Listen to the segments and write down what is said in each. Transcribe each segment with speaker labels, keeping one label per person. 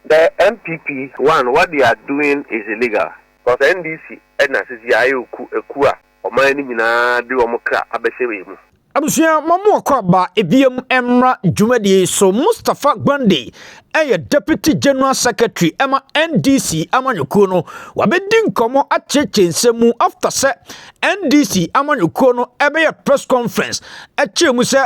Speaker 1: The NPP, one, what they are doing is illegal. Because NDC, Edna says, Kua, or my enemy, do Omoka, Abeshe.
Speaker 2: Abusia mamu kwaba ebiem emra dwumadi so Mustapha Gwande Deputy General Secretary Emma NDC amanyuko no wabedi nkomo acheche nsemu after se NDC amanyuko no ebe press conference echemu se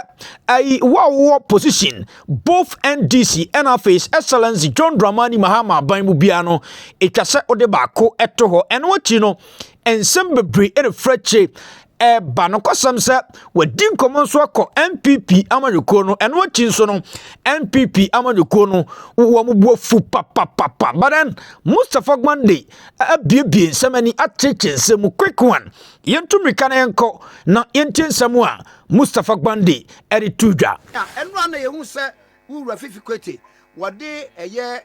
Speaker 2: wo position both NDC and Face Excellency John Mahama banmu bia no etwase ode baako eto ho eno wachi no ensem bebre e refreche banokosam se wadi nkomo nso akọ NPP amanyuko no eno wachi nso no NPP amanyuko no wo mubuo fu papa but then Mustapha Gwande abiebie nsemani acheche nsemu quick one yentumrika na yenko na yentie nsemu a Mustapha Gwande eri tudwa
Speaker 3: eno na yehu se wura fifikwete wade eye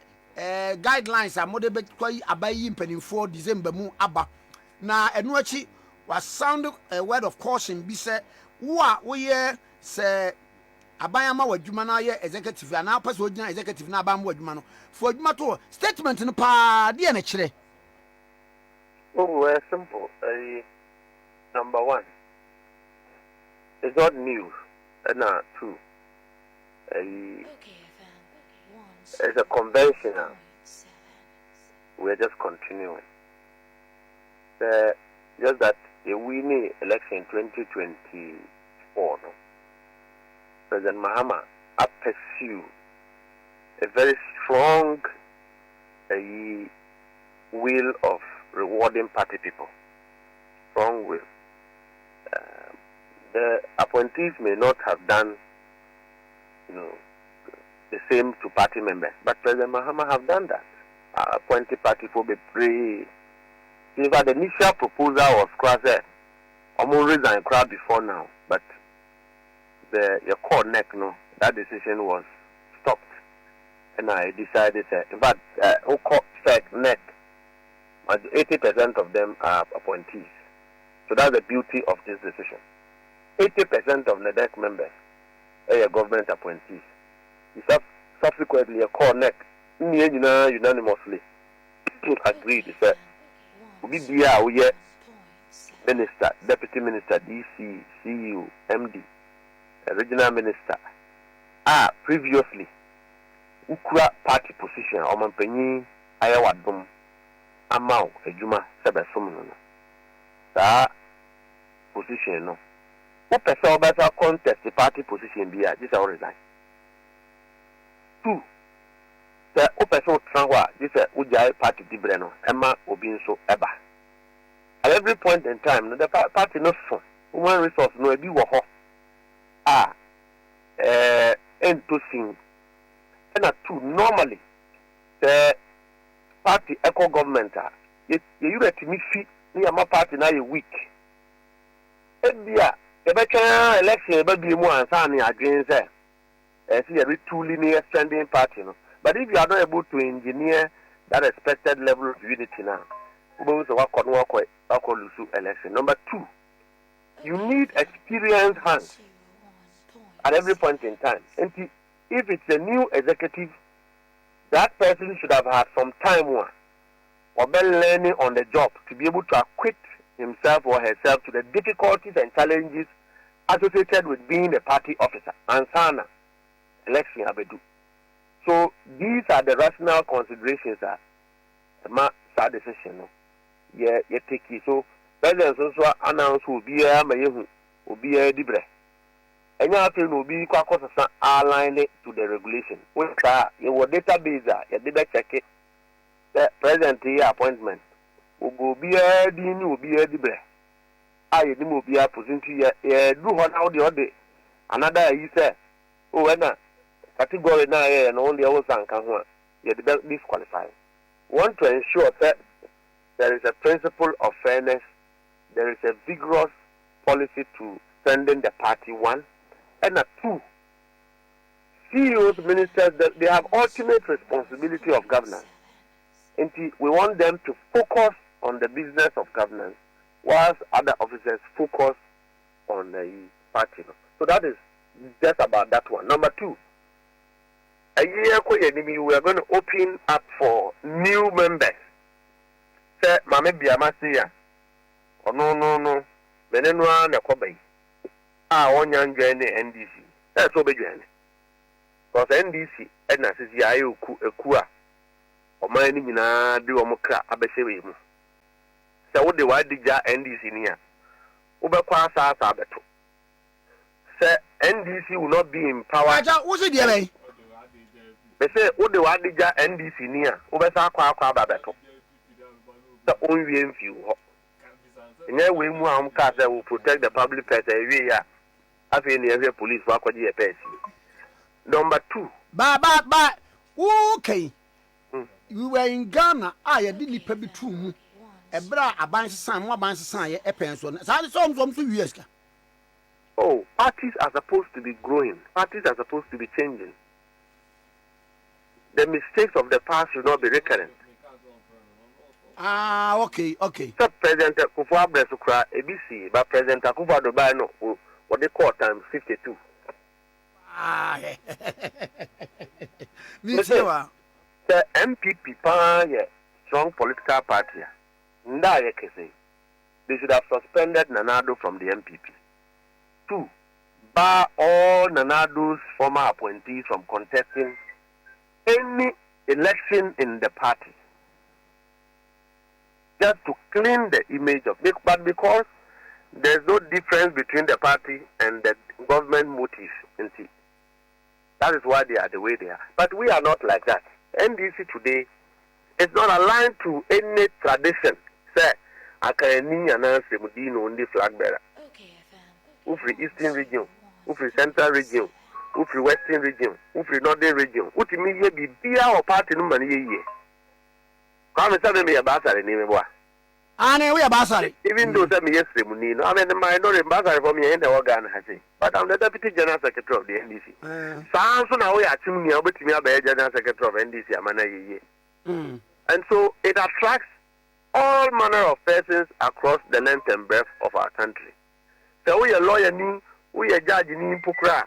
Speaker 3: guidelines amode be kwai abayi mpanimfo December mu aba na eno achi was sound a word of caution be said we say abayama wadwuma na ye executive na pass wadwuma executive na abam wadwuma no for wadwuma to statement no pa de na kire.
Speaker 1: Oh, simple. Number one, it's not news. Two, it's a conventional. We're just continuing. Just that the winning election 2024, no? President Mahama pursue a very strong will of rewarding party people. Strong will. The appointees may not have done, the same to party members, but President Mahama have done that. Appointed party for the pre. In fact, the initial proposal was crossed. I'm resign crowd before now, but your core neck, that decision was stopped, and I decided. In fact, neck, 80% of them are appointees. So that's the beauty of this decision. 80% of the NEC members are government appointees. Subsequently, a core neck unanimously agreed. We minister, deputy minister, DC, CEO, MD, regional minister. Previously, ukura party position, Omanpenyi, Ayawadum, Amau, Ejuma, Sebesum. That position, no. Who person better contest the party position be this is resign. Two, the person transfer this is Ujai party Dibreno, Emma Obinso Eba. At every point in time, the party not so. Human resource no be woho. To sing. And two, normally the party eco government you let me fit near my party now a week. The better election be more and signing against there. See a two linear standing party. No? But if you are not able to engineer that expected level of unity now, election. Number two, you need experienced hands at every point in time. And if it's a new executive, that person should have had some time or been learning on the job to be able to acquit himself or herself to the difficulties and challenges associated with being a party officer. And sana election abedu. So these are the rational considerations that the decision. You take it. So president also announced will be a dibre. And you have to be aligned to the regulation. Which are your database, your data check it. The present appointment will be a dean, will be a dibre. I will be a position to do one out the other. Another, he said, category now and only our son can you disqualify. Want to ensure that there is a principle of fairness, there is a vigorous policy to strengthen the party, one, and two, CEOs, ministers, they have ultimate responsibility of governance. And we want them to focus on the business of governance, whilst other officers focus on the party. So that is just about that one. Number two, a year we are going to open up for new members. Say, Mame Biamasia. Oh, no. Menenwa na Kobe. One young journey NDC. That's what we journey. Because NDC, Edna says, Yayu Kua. Or my enemy na do Omoka Abeshe. So, what the white dija NDC near? Ubaqua Sabeto. Say, NDC will not be in power.
Speaker 3: What's it, dear?
Speaker 1: They say, what the white dija NDC near? Ubasa Babeto. The only few. In a way, Muam will protect the public pet every year. I feel the police work with the pet. Number 2.
Speaker 3: But, okay. We were in Ghana. I didn't pay between a bra, a bank son, one bank son, a pension. So I saw from 2 years.
Speaker 1: Oh, parties are supposed to be growing. Parties are supposed to be changing. The mistakes of the past should not be recurrent.
Speaker 3: Okay.
Speaker 1: So President Kufuor Abresukra ABC, but President Kufuor Dobano, what they call times 52.
Speaker 3: The
Speaker 1: NPP, strong political party. They should have suspended Nanado from the NPP. 2, bar all Nanado's former appointees from contesting any election in the party. Just to clean the image of it, but because there's no difference between the party and the government motives. That is why they are the way they are. But we are not like that. NDC today is not aligned to any tradition. Say, Akani announce the Mudino on the flag bearer. Ufri Eastern region, Ufri Central region, Ufri Western region, Ufri Northern region. Utimi be beer or party no money ye. Come and me about it anymore.
Speaker 3: We are Basari.
Speaker 1: Even though some yes, Munino, I mean, my no ambassador for me in the organ has it. But I'm the Deputy General Secretary of the NDC. So now we are to me about me about General Secretary of NDC, Amana. And so it attracts all manner of persons across the length and breadth of our country. So we are lawyer, we are judge in Pukra,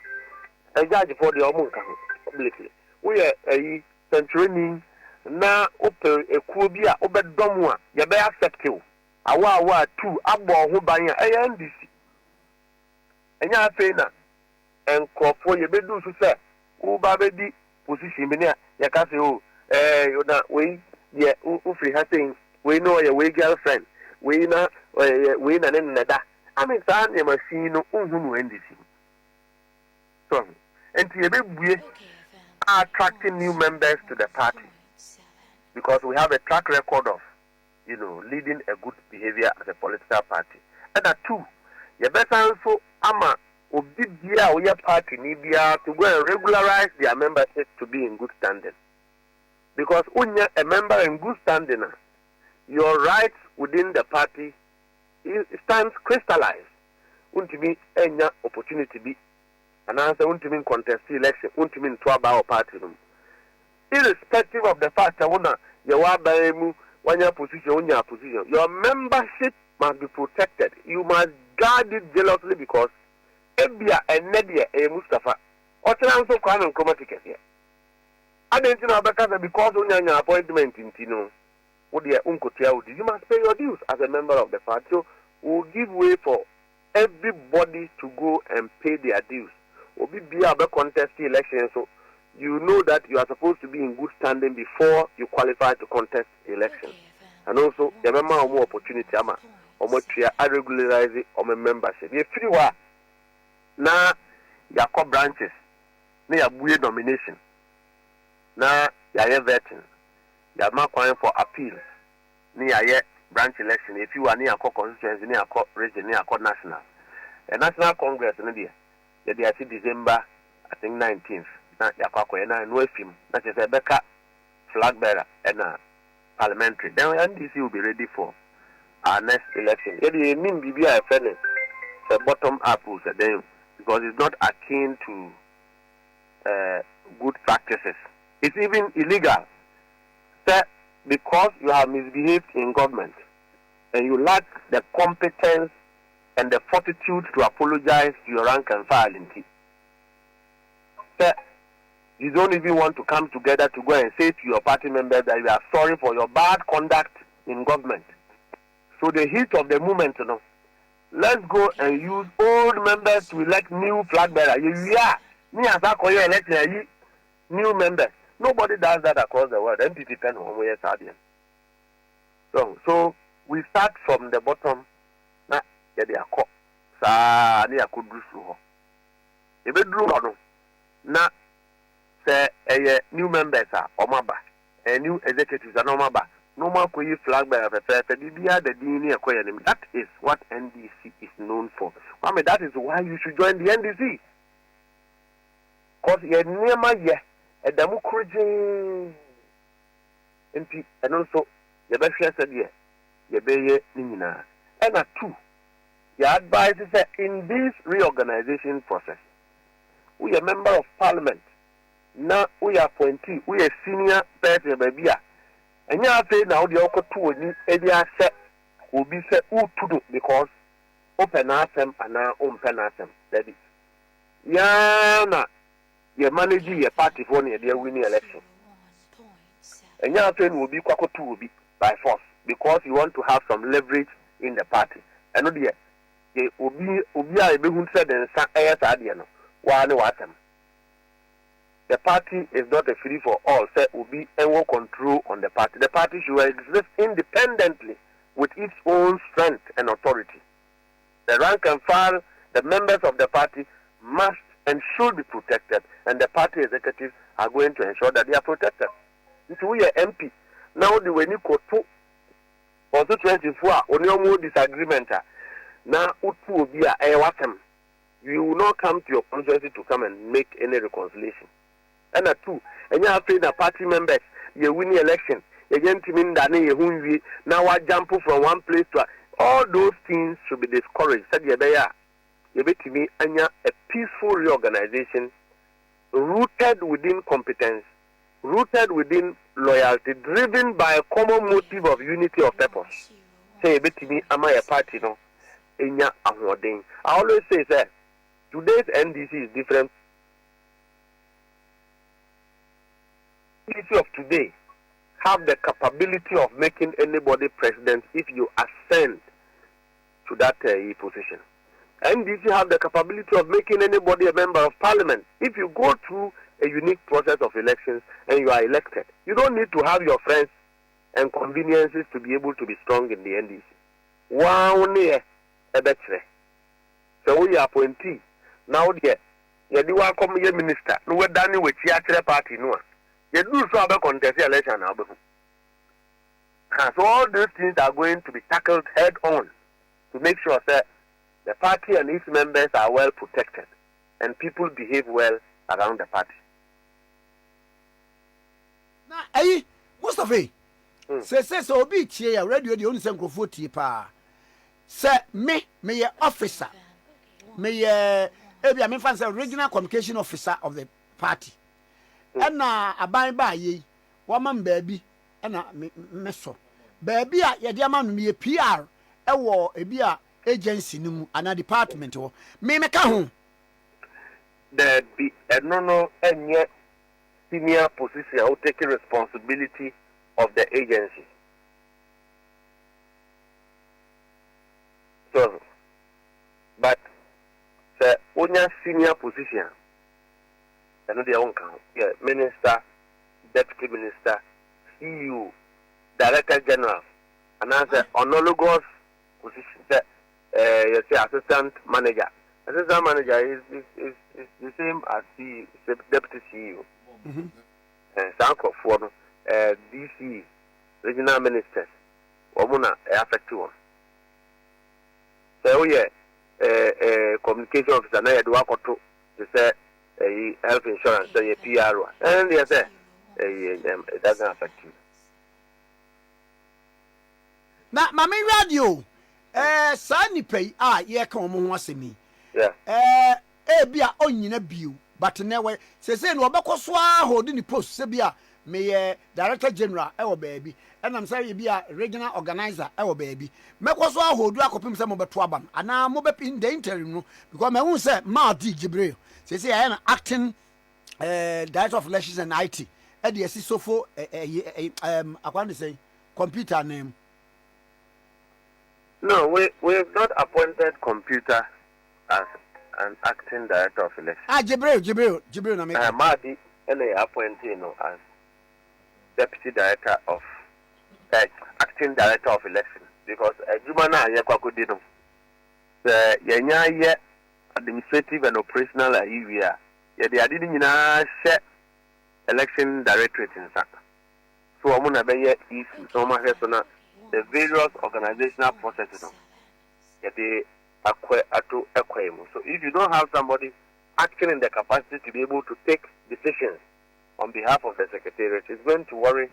Speaker 1: a judge for the Omunka publicly. We are a century. Na open a kubia obedomwa ya be accept you awa 2 agbo ho ban ya NDC enya afi na enkofo ye bedu so se wo ba be di position bi na ya ka se o you na we ye u free hatin we know your we girlfriend we na neda I mean san e machine no unhunu NDC so enti ye be bue attracting new members to the party. Because we have a track record of, leading a good behavior as a political party. And 2, you better also ama obibia or your party nibia to go and regularize their membership to be in good standing. Because when you're a member in good standing, your rights within the party stands crystallized. Untimi enya opportunity be, and answer untimi contest election, untimi to about party room. Irrespective of the fact that your membership must be protected. You must guard it jealously because Ebia and Nedia a Mustapha or also come and come ticket here. I didn't know because on your appointment in Tino, you must pay your dues as a member of the party. So we'll give way for everybody to go and pay their dues. We'll be able to contest the election. So you know that you are supposed to be in good standing before you qualify to contest the election. And also, you have more opportunity, or more regularize or membership. You free wa na ya branches, na ya buye nomination, na ya vetting, ya calling for appeals, na ya branch election. If you are near constituency, near region, near national, a national congress, na dia December, I think 19th. Na yakwa na no afim na che beka flag bearer and parliamentary then NDC will be ready for our next election. It mean BBI fairness the bottom up then because it's not akin to good practices. It's even illegal. So, because you have misbehaved in government and you lack the competence and the fortitude to apologize to your rank and file in T. So, You don't even want to come together to go and say to your party members that you are sorry for your bad conduct in government. So the heat of the moment, let's go and use old members to elect new flag bearer. Yeah, me as I call you election, new members. Nobody does that across the world. NPP pen on where so we start from the bottom. Na they are caught. Sa ni akudru so. Ebe dru no. Na say new members are omaba. New executives are omaba. No more koyi flag bearer that is what NDC is known for. Mama, that is why you should join the NDC. Because you're near my year, a democracy, and also the best said, yeah, you be Nina. And at two, your advice is that in this reorganization process, we are member of parliament. Now we are appointee, we are senior person, baby. And you say now the other two area set will be set to do because open them and now open them. That is. Yeah, you manage your party for the winning election. And you say will be kwako two will be by force because you want to have some leverage in the party. And no dear, you will be a big said and say no. Why no what them? The party is not a free for all. So will be any control on the party. The party should exist independently with its own strength and authority. The rank and file, the members of the party must and should be protected, and the party executives are going to ensure that they are protected. If we are MP, now the when you go to also 24, on your more disagreement, now utu will be a watem. You will not come to your constituency to come and make any reconciliation. And at two, and you have paid the party members, you win the election, you get to mean that you now I jump from one place to all those things should be discouraged. Said you bet me and a peaceful reorganization rooted within competence, rooted within loyalty, driven by a common motive of unity of purpose. Say bet me am I a party no in ya I always say that today's NDC is different. Of today have the capability of making anybody president if you ascend to that position. NDC have the capability of making anybody a member of parliament if you go through a unique process of elections and you are elected. You don't need to have your friends and conveniences to be able to be strong in the NDC. One year, a better. So we are appointee. Now, you do welcome your minister. No, we're done with the party. No. You do so about contest election now. So all these things are going to be tackled head on to make sure that the party and its members are well protected and people behave well around the party.
Speaker 3: Now, hey, Mustapha, say so be here. Radio the only microphone pa. Say me officer, me I'm a regional communication officer of the party. And now aban ba ye woman baby and me so baby a ye dia man me PR e wo e bia agency nimu ana department wo me ka ho there be no any senior position who take responsibility of the agency. So but the only senior position minister, deputy minister, CEO, director general, and as an homologous position, you say assistant manager. Assistant manager is the same as the deputy CEO. Sanko for DC, regional ministers, Omuna affected one. So yeah, communication officer, now you do to say. Health insurance and PR and yes, it doesn't affect you. Now, Mammy Radio, Sunny pay, yeah, come once me. Yeah, be a onion a view, but never says, Wabako Swa holding the post, Sebia, may Director General, our baby, and I'm sorry, be a regional organizer, our baby. Mekoswa hold you up some of the Twabam, and now move up in the interim because my own said, Marty Gibril. Say I am acting Director of Elections and IT. The so for I want to say computer name.
Speaker 1: No, we've not appointed computer as an acting director of elections.
Speaker 3: Jibril na me.
Speaker 1: Madi appointee as deputy director of acting director of elections because Juma na yekwakodi no. The yenya administrative and operational area. They didn't share election directorate in Saka. So I'm gonna be if the various organizational processes. They acquire. So if you don't have somebody acting in the capacity to be able to take decisions on behalf of the secretariat, it's going to worry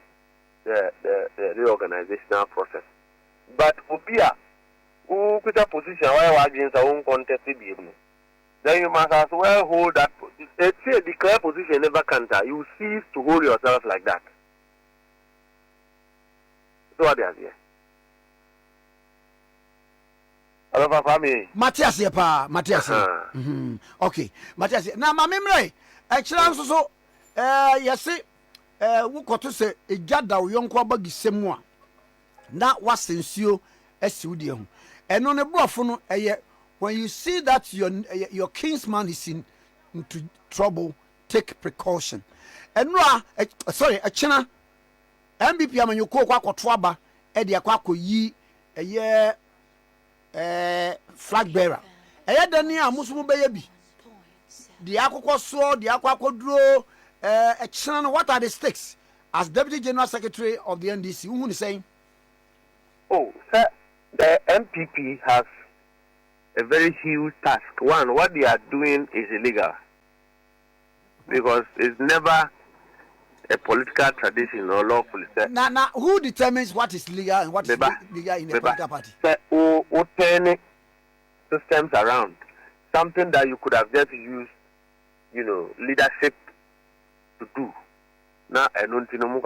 Speaker 1: the reorganizational process. But Ubia, who put a position where against our own contest, then you must as well hold that. Let's say declare position never counter. You cease to hold yourself like that. So what are they? Hello, family.
Speaker 3: Matthias, Matthias. Okay, Matthias. Now, my memory. Actually, so yes, we got to say a jada we young kwaba gisemwa. Na wasensio esiudium. And on a brofono when you see that your kinsman is into trouble, take precaution. And sorry, a china NPP amanyoko kwa kotwaba e de akwa yi flag bearer. Dani a musumu beye bi. The akoko so, the akwa a china, what are the stakes? As Deputy General Secretary of the NDC, who is saying?
Speaker 1: Oh, sir, the MPP has a very huge task. One, what they are doing is illegal because it's never a political tradition or lawful.
Speaker 3: Now, who determines what is legal and what is legal in a political party?
Speaker 1: Who turn systems around, something that you could have just used, leadership to do. Now, I don't know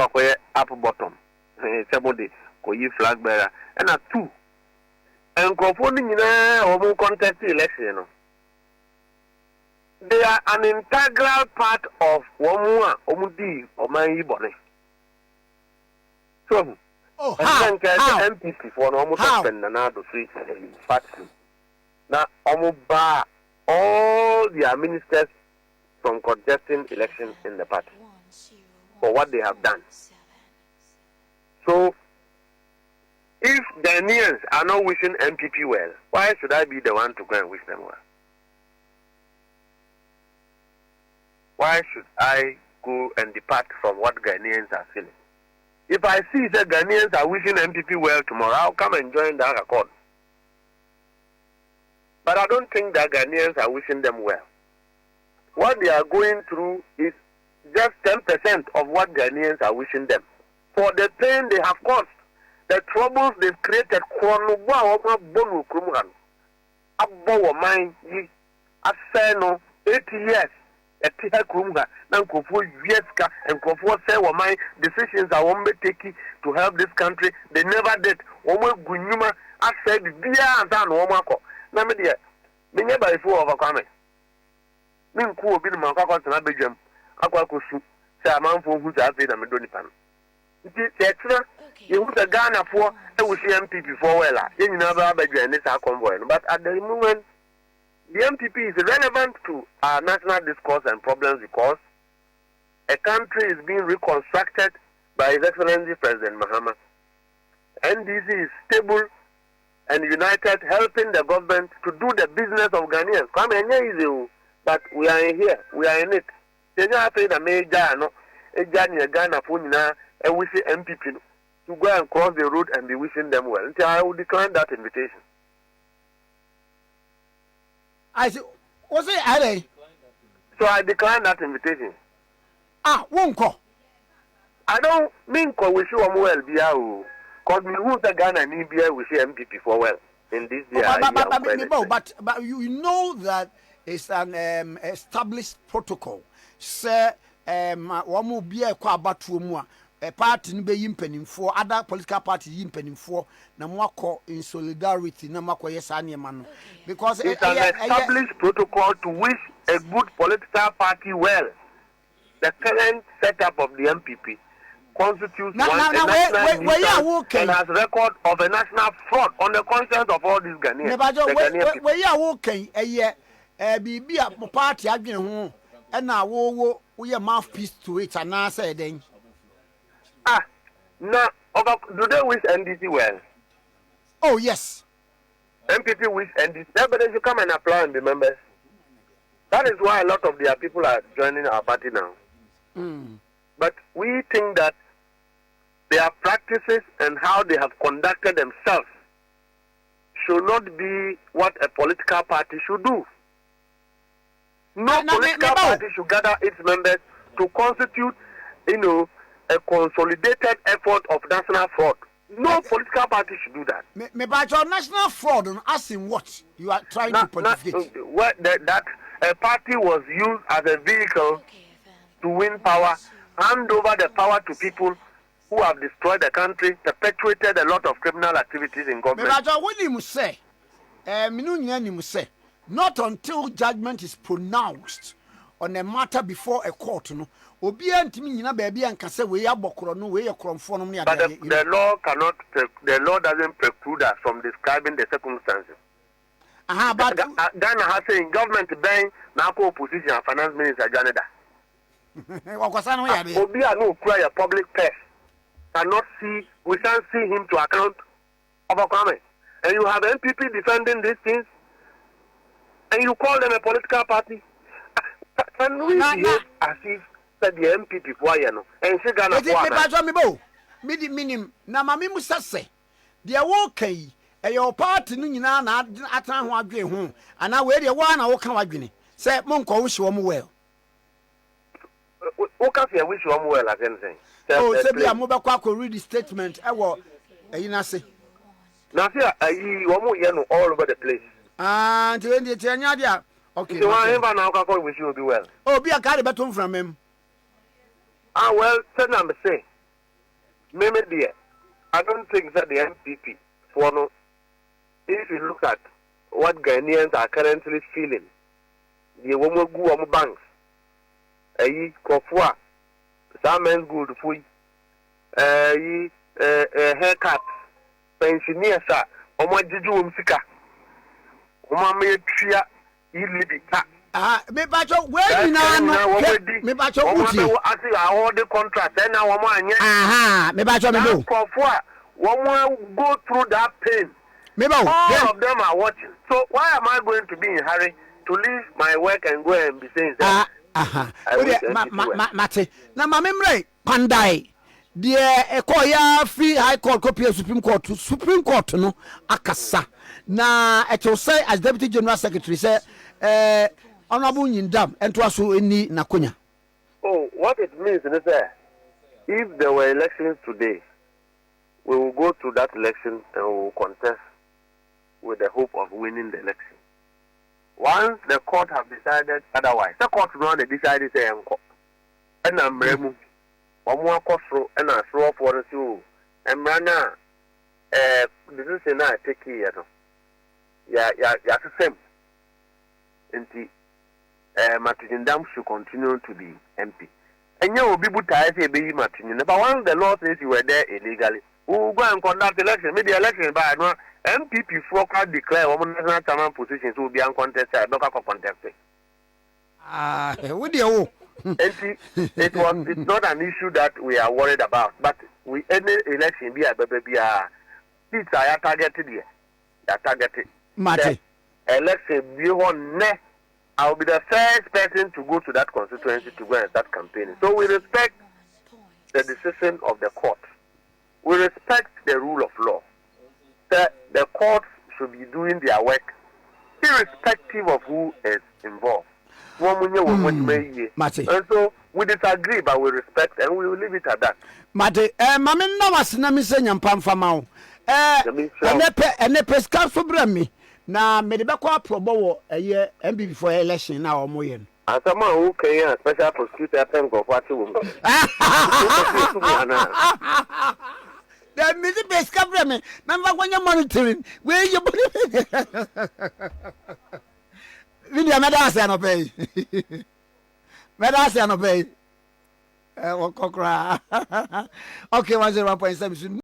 Speaker 1: up bottom. Somebody koyi flag bearer. And two. And confounding in contest election, they are an integral part of Womua, Omudi, or my Ibone. So, how? MPP for almost spend another 3 parties. Now, Omuba, all their ministers from contesting elections in the party for what they have done. So, if Ghanaians are not wishing MPP well, why should I be the one to go and wish them well? Why should I go and depart from what Ghanaians are feeling? If I see that Ghanaians are wishing MPP well tomorrow, I'll come and join that accord. But I don't think that Ghanaians are wishing them well. What they are going through is just 10% of what Ghanaians are wishing them. For the pain they have caused, the troubles they've created, 80 years. Decisions are one taking to help this country. They never did. I said, you would have Ghana for MPP for well. You never but at the moment, the MPP is relevant to our national discourse and problems because a country is being reconstructed by His Excellency President Mahama. NDC is stable and united, helping the government to do the business of Ghanaians. Come easy, but we are in here. We are in it. They are saying a major, no, a Ghana for now, and we see MPP to go and cross the road and be wishing them well. Until I will decline that invitation.
Speaker 3: I said, what's it, Ale?
Speaker 1: So I decline that invitation.
Speaker 3: Won't call.
Speaker 1: I don't mean call wish you well, Biao. Because we who the Ghana and India wish MPP for well in this year.
Speaker 3: But you know that it's an established protocol. Sir, one more beer qua batumwa. A party in Beyin for other political parties in for Namako in solidarity, Namako Yesania Manu. Because
Speaker 1: it's an established protocol to wish a good political party well. the current setup of the NPP constitutes
Speaker 3: Now,
Speaker 1: a national nuisance and has record of a national fraud on the conscience of all these Ghanaians.
Speaker 3: Where you are walking a year, be a party again home, and now we are mouthpiece to it, and I say then.
Speaker 1: Now, do they wish NDC well?
Speaker 3: Oh, yes.
Speaker 1: NPP wish NDC. But they should come and apply and be members. That is why a lot of their people are joining our party now. But we think that their practices and how they have conducted themselves should not be what a political party should do. No political party should gather its members to constitute, a consolidated effort of national fraud. No political party should do that.
Speaker 3: But your national fraud, as in what you are trying to pontificate?
Speaker 1: That a party was used as a vehicle to win power, hand over the power to people who have destroyed the country, perpetuated a lot of criminal activities in government.
Speaker 3: But what you say, not until judgment is pronounced on a matter before a court, no. But the
Speaker 1: law doesn't preclude us from describing the circumstances.
Speaker 3: But
Speaker 1: Ghana has saying government buying now opposition and finance minister Canada. Obia no cry a public press cannot see, we can't see him to account of a comment. And you have NPP defending these things, and you call them a political party. Can we behave as if the NPP no and she Ghana
Speaker 3: na mami musa say dia wo kai e your party no nyina na atan ho adwe ho ana we dia wa na wo kan wadwene say monko wo hye wo mo well
Speaker 1: wo ka fe wish wo mo well again say
Speaker 3: say bia mo be kwa read the statement e wo eyi na say
Speaker 1: na say ayi wo mo ye no all over the place
Speaker 3: nti ti anya dia okay
Speaker 1: so wa him na kwa wish you be well
Speaker 3: bia ka de betom from him.
Speaker 1: Well, then I'm saying, maybe dear, I don't think that the NPP, if you look at what Ghanaians are currently feeling, the woman banks, Kofua, Salmon good food, haircut, pensioners, Omo Sika, Oma Tria, Ilibita.
Speaker 3: Me bacho where you now me bacho uti
Speaker 1: all the contract then now
Speaker 3: me bacho me do
Speaker 1: go through that pain all of them are watching, so why am I going to be in a hurry to leave my work and go and be saying that
Speaker 3: mate na mamemre pandai de ekoya free high court copy supreme court no akasa na it will say as deputy general secretary say Honorable Nyindam and to also any Nakunya.
Speaker 1: Oh, what it means is that if there were elections today, we will go to that election and we will contest with the hope of winning the election. Once the court have decided otherwise, the court will not decide to say, and I'm remu, or more costro, and I throw for the two, and Rana, this is a night take here. Yeah, the same. Matujindam should continue to be MP. And you will be put as a baby Matujindam. But once the law says you were there illegally, we will go and conduct election. Maybe election by no MPP forecast declare one national chairman positions will be uncontested. Not contested.
Speaker 3: What do you?
Speaker 1: It's not an issue that we are worried about. But we any election be a baby seats are targeted here. They are targeted.
Speaker 3: Mate.
Speaker 1: Election be on ne. I will be the first person to go to that constituency to go and start campaigning. So we respect the decision of the court. We respect the rule of law. The courts should be doing their work irrespective of who is involved. And so we disagree, but we respect and we will leave it at that.
Speaker 3: Mate, Mamin Nawas Namisanian Pamfamau. Na me de be kwa probo a year MPP for election na omoyen
Speaker 1: asama who can special prosecutor pen go for two
Speaker 3: the me de best cover me number when you monitoring where you video me da say no pay Wakokra. Okay, 101.7.